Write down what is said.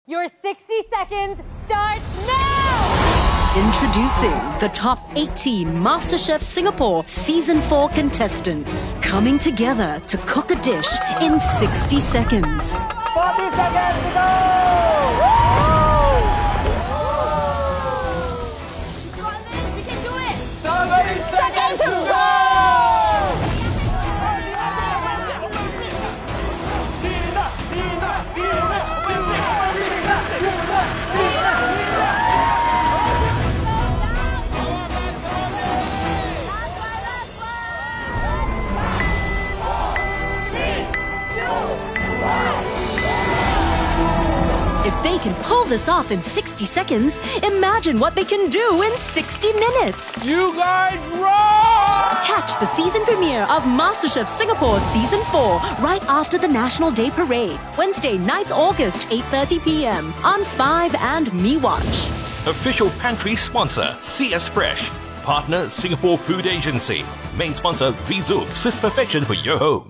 Your 60 seconds starts now! Introducing the top 18 MasterChef Singapore Season 4 contestants, coming together to cook a dish in 60 seconds. 40 seconds to go! We can do it! 30 seconds to go! If they can pull this off in 60 seconds, imagine what they can do in 60 minutes. You guys rock! Catch the season premiere of MasterChef Singapore Season 4 right after the National Day Parade, Wednesday, 9th August, 8:30 p.m. on 5 and mewatch. Official pantry sponsor, CS Fresh. Partner, Singapore Food Agency. Main sponsor, Vzook, Swiss Perfection for your home.